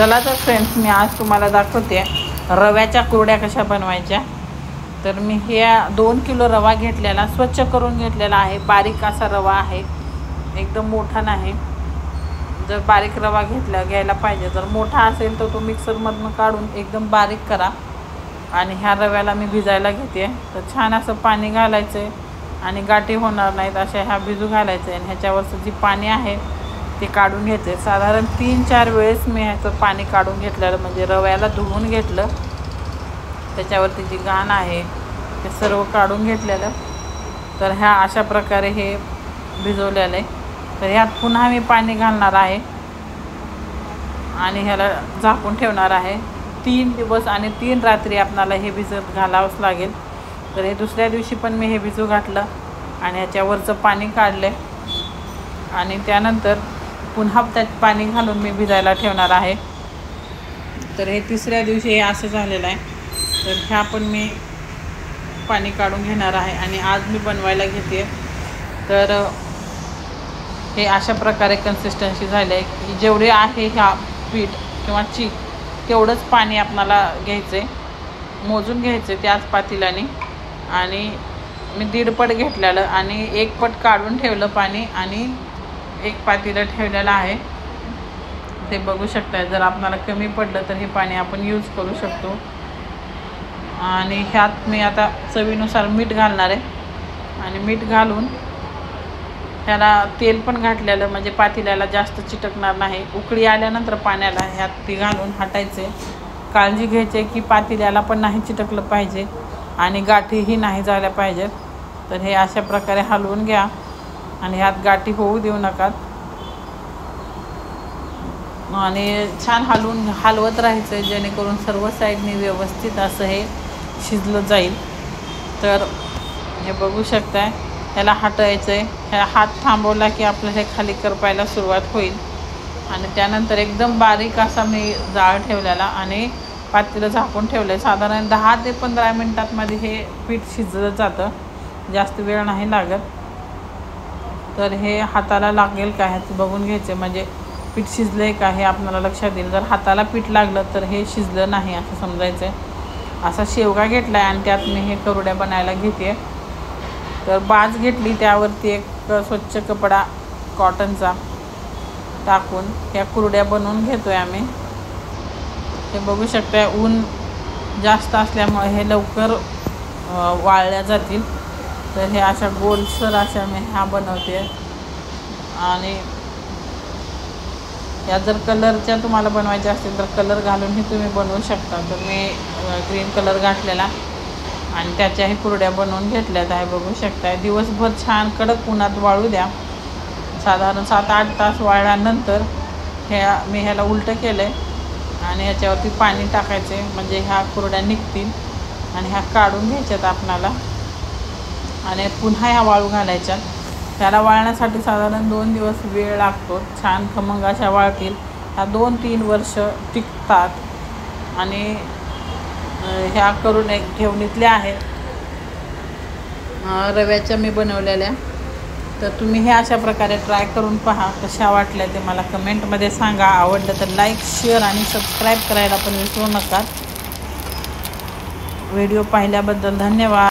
चला तर फ्रेंड्स, मी आज तुम्हाला दाखवते रव्याच्या कुरड्या कशा बनवायच्या। तर मी हे 2 किलो रवा घेतलेला, स्वच्छ करून घेतलेला आहे। बारीक असा रवा आहे, एकदम मोठा नाही। जर बारीक रवा घ्यायला पाहिजे, जर मोठा असेल तर तो मिक्सरमधून काढून एकदम बारीक करा। आणि ह्या रव्याला मी भिजायला घेते। तर छान असं पाणी घालायचं आहे आणि गाठी होणार नाहीत अशा ह्या भिजू घालायचं आहे। आणि ह्याच्यावरचं जी पाणी आहे ते काढून घेते। साधारण 3-4 वेळेस मी ह्याचं पाणी काढून घेतलेलं, म्हणजे रव्याला धुवून घेतलं, त्याच्यावरती जी घाण आहे ते सर्व काढून घेतलेलं। तर ह्या अशा प्रकारे हे भिजवलेलं आहे। तर ह्यात पुन्हा मी पाणी घालणार आहे आणि ह्याला झाकून ठेवणार आहे 3 दिवस आणि 3 रात्री आपल्याला हे भिजत घालावंच लागेल। तर हे दुसऱ्या दिवशी पण मी हे भिजू घातलं आणि ह्याच्यावरचं पाणी काढले आणि त्यानंतर पुन्हा त्यात पाणी घालून मी भिजायला ठेवणार आहे। तर हे तिसऱ्या दिवशी हे असं झालेलं आहे। तर ह्या पण मी पाणी काढून घेणार आहे आणि आज मी बनवायला घेते। तर हे अशा प्रकारे कन्सिस्टन्सी झाले आहे की जेवढे आहे ह्या पीठ किंवा चीक तेवढंच पाणी आपल्याला घ्यायचं आहे, मोजून घ्यायचं आहे त्याच पातेल्याने। आणि मी 1.5 पट घेतलेलं आणि 1 पट काढून ठेवलं पाणी आणि 1 पातेलं ठेवलेलं आहे। ते बघू शकता, जर आपल्याला कमी पडलं तर हे पाणी आपण यूज करू शकतो। आणि ह्यात मी आता चवीनुसार मीठ घालणार आहे आणि मीठ घालून त्याला तेल पण घातलेलं, म्हणजे पातेल्याला जास्त चिटकणार नाही। उकळी आल्यानंतर पाण्याला ह्यात ती घालून हटायचे। काळजी घ्यायची की पातेल्याला पण नाही चिटकलं पाहिजे आणि गाठीही नाही झाल्या पाहिजेत। तर हे अशा प्रकारे हलवून घ्या आणि ह्यात गाठी होऊ देऊ नका आणि छान हलवत राहायचं, जेणेकरून सर्व साईडने व्यवस्थित असं हे शिजलं जाईल। तर हे बघू शकताय, ह्याला हटायचं आहे। ह्या हात थांबवला की आपलं हे खाली करपायला सुरुवात होईल। आणि त्यानंतर एकदम बारीक असा मी जाळ ठेवलेला आणि पातेलं झाकून ठेवलं आहे। साधारण 10 ते 15 मिनटांमध्ये हे पीठ शिजलं जातं, जास्त वेळ नाही लागत। तर हे हाताला लागेल का ह्याचं बघून घ्यायचं, म्हणजे पीठ शिजलं आहे का हे आपल्याला लक्षात येईल। जर हाताला पीठ लागलं तर हे शिजलं नाही असं समजायचं आहे। असा शेवगा घेतला आहे आणि त्यात मी हे कुरड्या बनायला घेते। तर बाज घेतली, त्यावरती एक स्वच्छ कपडा कॉटनचा टाकून ह्या कुरड्या बनवून घेतो आहे आम्ही। हे बघू शकता, ऊन जास्त असल्यामुळे हे लवकर वाळल्या जातील। तर हे अशा गोलसर अशा मी ह्या बनवते। आणि या जर कलरच्या तुम्हाला बनवायच्या असतील तर कलर घालूनही तुम्ही बनवू शकता। तर मी ग्रीन कलर घातलेला आणि त्याच्याही कुरड्या बनवून घेतल्यात आहे, बघू शकताय। दिवसभर छान कडक उन्हात वाळू द्या। साधारण 7-8 तास वाळल्यानंतर मी ह्याला उलटं केलं आहे आणि ह्याच्यावरती पाणी टाकायचे, म्हणजे ह्या कुरड्या निघतील आणि ह्या काढून घ्यायच्यात आपणाला आणि पुन्हा ह्या वाळू घालायच्या। त्याला वाळण्यासाठी साधारण 2 दिवस वेळ लागतो। छान खमंग अशा वाळतील, ह्या 2-3 वर्ष टिकतात। आणि ह्या करून ठेवणीतल्या आहेत रव्याच्या मी बनवलेल्या। तर तुम्ही हे अशा प्रकारे ट्राय करून पहा, कशा वाटल्या ते मला कमेंटमध्ये सांगा। आवडलं तर लाईक, शेअर आणि सबस्क्राईब करायला पण विसरू नका। व्हिडिओ पाहिल्याबद्दल धन्यवाद।